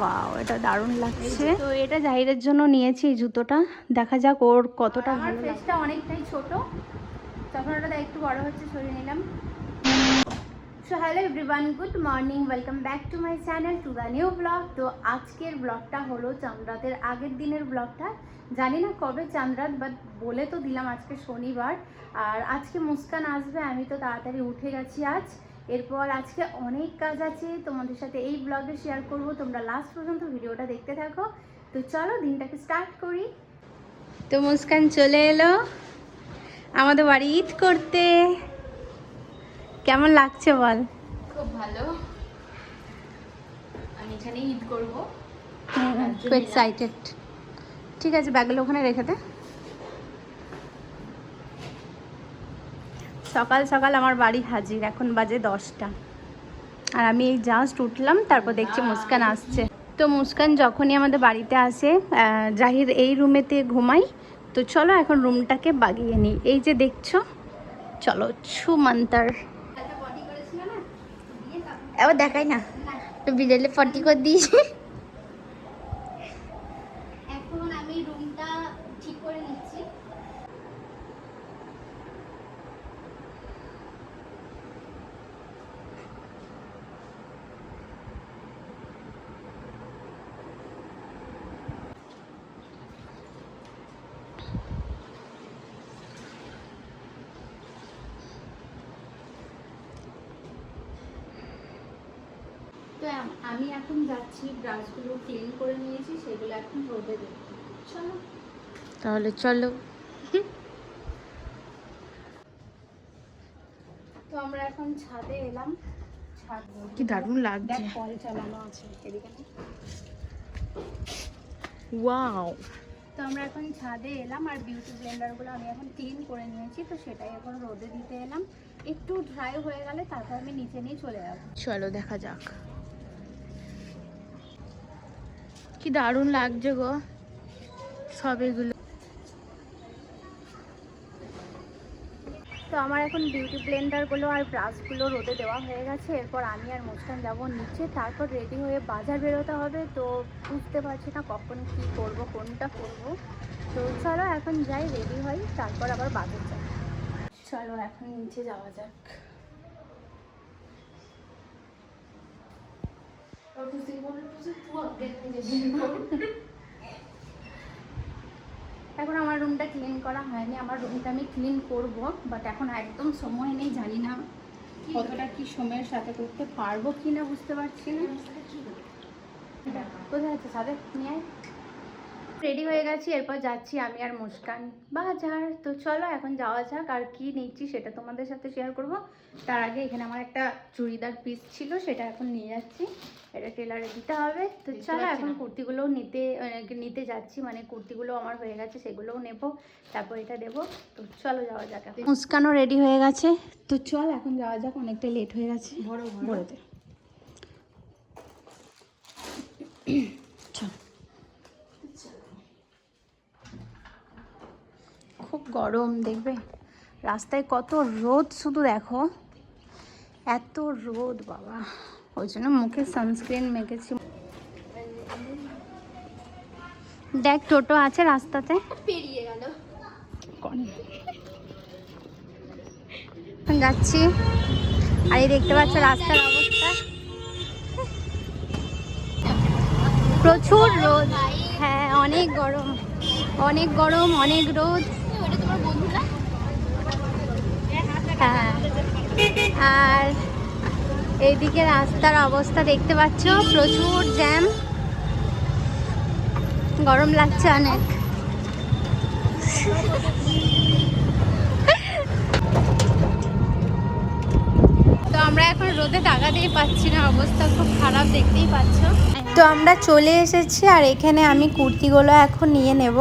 Wow, এটা দারুণ লাগছে। তো এটা জাহিরের জন্য নিয়েছি এই জুতোটা, দেখা যাক ওর কতটা ভালো লাগে। ফেসটা অনেকটাই ছোট, তখন ওটা একটু বড় হচ্ছে, সরিয়ে নিলাম। So hello everyone, good morning, welcome back to my channel to the new blog. তো আজকের ব্লগটা হলো চাঁদরাতের আগের দিনের ব্লগটা। জানি না কবে চাঁদরাত, বাট বলে তো দিলাম আজকে শনিবার। আর আজকে মুস্কান আসবে, আমি তো তাড়াতাড়ি উঠে গেছি আজ। এরপর আজকে অনেক কাজ আছে, তোমাদের সাথে এই ব্লগে শেয়ার করব। তোমরা লাস্ট পর্যন্ত ভিডিওটা দেখতে থাকো। তো চলো দিনটাকে স্টার্ট করি। তো মুস্কান চলে এলো আমাদের বাড়ি ঈদ করতে। কেমন লাগছে বল? খুব ভালো। আমি এখানে ঈদ করবো, খুব এক্সাইটেড। ঠিক আছে, ব্যাগগুলো ওখানে রেখে দে। সকাল সকাল আমার বাড়ি হাজির, এখন বাজে 10টা, আর আমি এই জাস্ট উঠলাম, তারপর দেখছি মুস্কান আসছে। তো মুস্কান যখনই আমাদের বাড়িতে আসে, জাহির এই রুমেতে ঘুমাই। তো চলো এখন রুমটাকে বাগিয়ে নিই। এই যে দেখছো, চলো ছুমন্তর। এবার দেখাই না তো বিড়ালে ফটি করে দিয়েছি। এখন আমি রুমটা ঠিক করে নিচ্ছি। তো আমি এখন যাচ্ছি, ব্রাশগুলো ক্লিন করে নিয়েছি, সেগুলো এখন রোদে দেবো। চলো তাহলে, চলো। তো আমরা এখন ছাদে এলাম। কি দারুণ লাগছে। কল চালানো আছে এদিকে। ওয়াও। তো আমরা এখন ছাদে এলাম, আর বিউটি ব্লেন্ডারগুলো আমি এখন ক্লিন করে নিয়েছি, তো সেটাই এখন রোদে দিতে এলাম। একটু ড্রাই হয়ে গেলে তারপর আমি নিচে নিয়ে চলে যাবো। চলো দেখা যাক। কি দারুণ লাগছে গো সব এগুলো। তো আমার এখন বিউটি ব্লেন্ডারগুলো আর ব্রাশগুলো রোদে দেওয়া হয়ে গেছে। এরপর আমি আর মুস্কান যাবো নিচে, তারপর রেডি হয়ে বাজার বেরোতে হবে। তো বুঝতে পারছি না কখন কি করব, কোনটা করব। তো চলো এখন যাই, রেডি হই, তারপর আবার বাজার যাই। চলো এখন নিচে যাওয়া যাক। এখন আমার রুমটা ক্লিন করা হয়নি, আমার রুমটা আমি ক্লিন করব, বাট এখন একদম সময় নেই। জানি না কতটা কি সময়ের সাথে করতে পারবো কি না, বুঝতে পারছি না। কোথায় আছে সাথে নিয়ে? রেডি হয়ে গেছি, এরপর যাচ্ছি আমি আর মুস্কান বাজার। তো চলো এখন যাওয়া যাক, আর কি নিচ্ছি সেটা তোমাদের সাথে শেয়ার করব। তার আগে এখানে আমার একটা চুড়িদার পিস ছিল, সেটা এখন নিয়ে যাচ্ছি, এটা টেলারে দিতে হবে। তো চলো এখন কুর্তিগুলোও নিতে যাচ্ছি, মানে কুর্তিগুলো আমার হয়ে গেছে, সেগুলোও নেব, তারপর এটা দেবো। তো চলো যাওয়া যাক। মুস্কানও রেডি হয়ে গেছে, তো চল এখন যাওয়া যাক, অনেকটা লেট হয়ে গেছে। বড়তে খুব গরম, দেখবে রাস্তায় কত রোদ, শুধু দেখো এত রোদ বাবা। ওই জন্য মুখে সানস্ক্রিন মেখেছি। দেখ টোটো আছে রাস্তাতে, পেরিয়ে গেল। যাচ্ছি, আর এই দেখতে পাচ্ছ রাস্তার অবস্থা, প্রচুর রোদ। হ্যাঁ অনেক গরম, অনেক গরম, অনেক রোদ। হ্যাঁ, আর এইদিকে রাস্তার অবস্থা দেখতে পাচ্ছ, প্রচুর জ্যাম, গরম লাগছে অনেক। তো আমরা এখন রোদে তাকাতেই পাচ্ছি না, অবস্থা খুব খারাপ, দেখতেই পাচ্ছ। তো আমরা চলে এসেছি, আর এখানে আমি কুর্তিগুলো এখন নিয়ে নেব।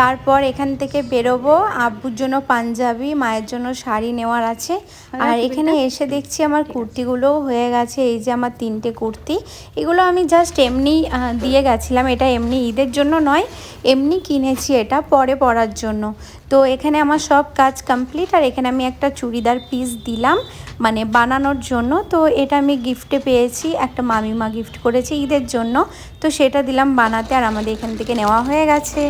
তারপর এখান থেকে বেরোবো। আব্বুর জন্য পাঞ্জাবি, মায়ের জন্য শাড়ি নেওয়ার আছে। আর এখানে এসে দেখছি আমার কুর্তিগুলোও হয়ে গেছে। এই যে আমার 3টে কুর্তি, এগুলো আমি জাস্ট এমনি দিয়ে গেছিলাম। এটা এমনি ঈদের জন্য নয়, এমনি কিনেছি এটা পরে পরার জন্য। তো এখানে আমার সব কাজ কমপ্লিট। আর এখানে আমি একটা চুড়িদার পিস দিলাম মানে বানানোর জন্য। তো এটা আমি গিফটে পেয়েছি, একটা মামিমা গিফট করেছে ঈদের জন্য। তো সেটা দিলাম বানাতে। আর আমাদের এখান থেকে নেওয়া হয়ে গেছে।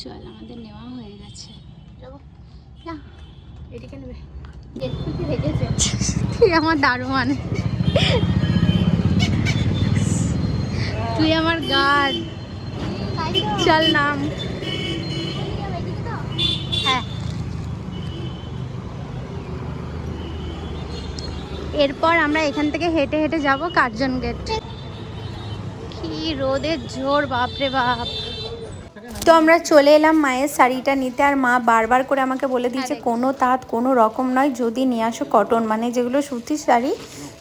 চল, আমাদের নেওয়া হয়ে গেছে। না, এদিকে নেবে। তুই আমার দারোয়ান, তুই আমার গার্ড। চল নাম। হ্যাঁ, এরপর আমরা এখান থেকে হেঁটে হেঁটে যাব কার্জন গেট। কি রোদের জোর, বাপরে বাপ। তো আমরা চলে এলাম মায়ের শাড়িটা নিতে। আর মা বারবার করে আমাকে বলে দিয়েছে কোনো তাঁত কোনো রকম নয়, যদি নিয়ে আসো কটন, মানে যেগুলো সুতির শাড়ি।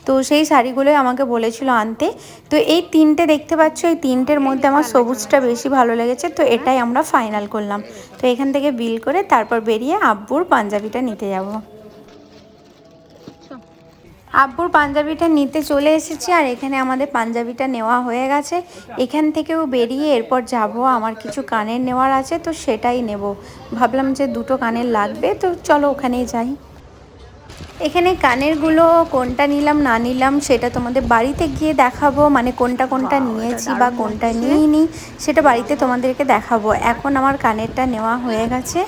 তো সেই শাড়িগুলোই আমাকে বলেছিল আনতে। তো এই 3টে দেখতে পাচ্ছ, এই 3টের মধ্যে আমার সবুজটা বেশি ভালো লেগেছে। তো এটাই আমরা ফাইনাল করলাম। তো এখান থেকে বিল করে তারপর বেরিয়ে আব্বুর পাঞ্জাবিটা নিতে যাব। আব্বুর পাঞ্জাবিটা নিতে চলে এসেছি। আর এখানে আমাদের পাঞ্জাবিটা নেওয়া হয়ে গেছে। এখান থেকেও বেরিয়ে এরপর যাব, আমার কিছু কানের নেওয়ার আছে, তো সেটাই নেব। ভাবলাম যে 2টো কানের লাগবে, তো চলো ওখানেই যাই। এখানে কানেরগুলো কোনটা নিলাম না নিলাম সেটা তোমাদের বাড়িতে গিয়ে দেখাবো, মানে কোনটা কোনটা নিয়েছি বা কোনটা নিইনি সেটা বাড়িতে তোমাদেরকে দেখাবো। এখন আমার কানেরটা নেওয়া হয়ে গেছে।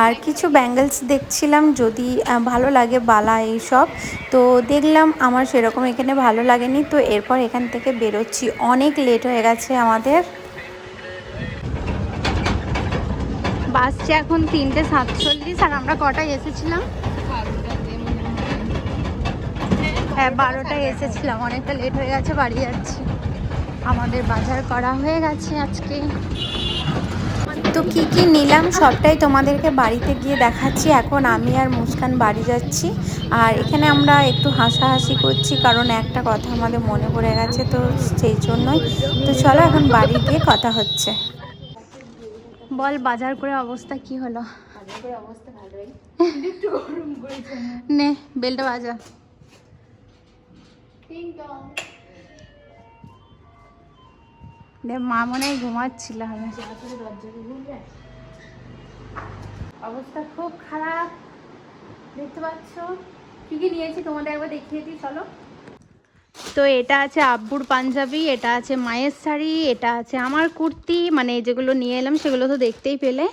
আর কিছু ব্যাঙ্গেলস দেখছিলাম, যদি ভালো লাগে বালা এইসব। তো দেখলাম আমার সেরকম এখানে ভালো লাগেনি। তো এরপর এখান থেকে বেরোচ্ছি, অনেক লেট হয়ে গেছে আমাদের। বাসছে এখন 3:47। আর আমরা কটায় এসেছিলাম? হ্যাঁ, 12টায় এসেছিলাম। অনেকটা লেট হয়ে গেছে, বাড়ি যাচ্ছি। আমাদের বাজার করা হয়ে গেছে আজকে। তো কি কি নিলাম সবটাই তোমাদেরকে বাড়িতে গিয়ে দেখাচ্ছি। এখন আমি আর মুস্কান বাড়ি যাচ্ছি। আর এখানে আমরা একটু হাসাহাসি করছি, কারণ একটা কথা আমাদের মনে পড়ে গেছে, তো সেই জন্যই। তো চলো এখন বাড়ি গিয়ে কথা হচ্ছে। বল, বাজার করে অবস্থা কি হলো? অবস্থা ভালোই, একটু গরম করেছে। নে বেলটা বাজা। মা মনে হয় ঘুমাচ্ছিল। অবস্থা খুব খারাপ, দেখতে পাচ্ছ। কি কি নিয়েছি তোমাদের একবার দেখিয়ে দিই, চলো। তো এটা আছে আব্বুর পাঞ্জাবি, এটা আছে মায়ের শাড়ি, এটা আছে আমার কুর্তি, মানে যেগুলো নিয়ে এলাম সেগুলো তো দেখতেই পেলে।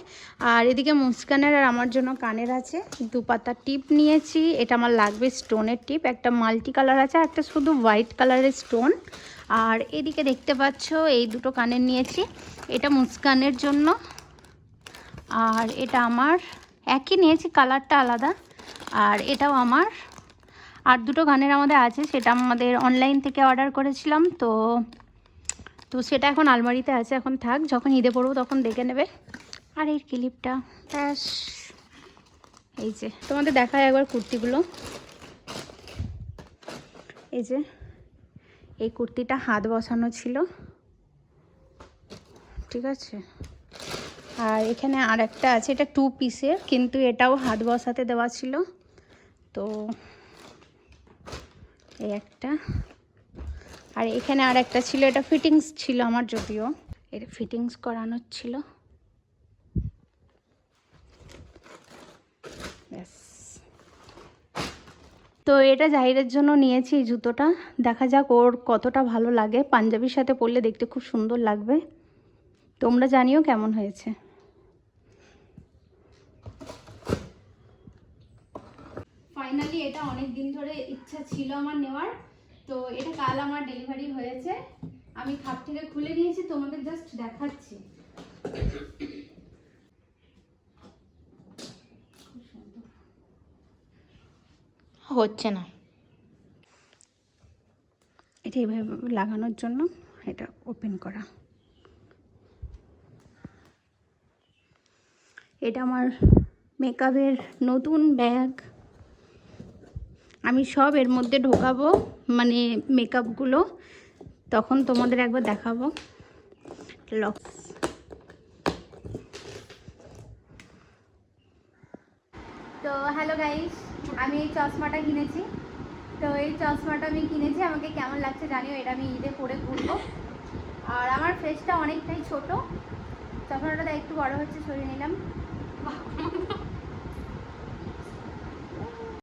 আর এদিকে মুস্কানের আর আমার জন্য কানের আছে। 2 পাতা টিপ নিয়েছি, এটা আমার লাগবে স্টোনের টিপ। একটা মাল্টি কালার আছে, একটা শুধু হোয়াইট কালারের স্টোন। আর এদিকে দেখতে পাচ্ছ এই 2টো কানের নিয়েছি, এটা মুস্কানের জন্য আর এটা আমার। একই নিয়েছি, কালারটা আলাদা। আর এটাও আমার। আর 2টো গানের আমাদের আছে, সেটা আমাদের অনলাইন থেকে অর্ডার করেছিলাম। তো সেটা এখন আলমারিতে আছে, এখন থাক, যখন ঈদে পড়বো তখন দেখে নেবে। আর এই ক্লিপটা ব্যাস। এই যে তোমাদের দেখায় একবার কুর্তিগুলো। এই যে এই কুর্তিটা হাত বসানো ছিল, ঠিক আছে। আর এখানে আর একটা আছে, এটা 2 পিসের, কিন্তু এটাও হাত বসাতে দেওয়া ছিল। তো এই একটা। আর এখানে আর একটা ছিল, এটা ফিটিংস ছিল আমার, যদিও এটা ফিটিংস করানোর ছিল। ব্যাস। তো এটা জাহিরের জন্য নিয়েছি এই জুতোটা। দেখা যাক ওর কতটা ভালো লাগে, পাঞ্জাবির সাথে পরলে দেখতে খুব সুন্দর লাগবে। তোমরা জানিও কেমন হয়েছে। ফাইনালি এটা অনেক দিন ধরে ইচ্ছা ছিল আমার নেওয়ার। তো এটা কাল আমার ডেলিভারি হয়েছে, আমি খাপ থেকে খুলে নিয়েছি, তোমাদের জাস্ট দেখাচ্ছি। হচ্ছে না, এটা এইভাবে লাগানোর জন্য এটা ওপেন করা। এটা আমার মেকআপের নতুন ব্যাগ। আমি সব এর মধ্যে ঢোকাবো, মানে মেকআপগুলো, তখন তোমাদের একবার দেখাবো। লক। তো হ্যালো গাইস, আমি এই চশমাটা কিনেছি। তো এই চশমাটা আমি কিনেছি, আমাকে কেমন লাগছে জানিও। এটা আমি ঈদে পরে ঘুরবো। আর আমার ফেসটা অনেকটাই ছোট, চশমাটা একটু বড় হচ্ছে, সরিয়ে নিলাম।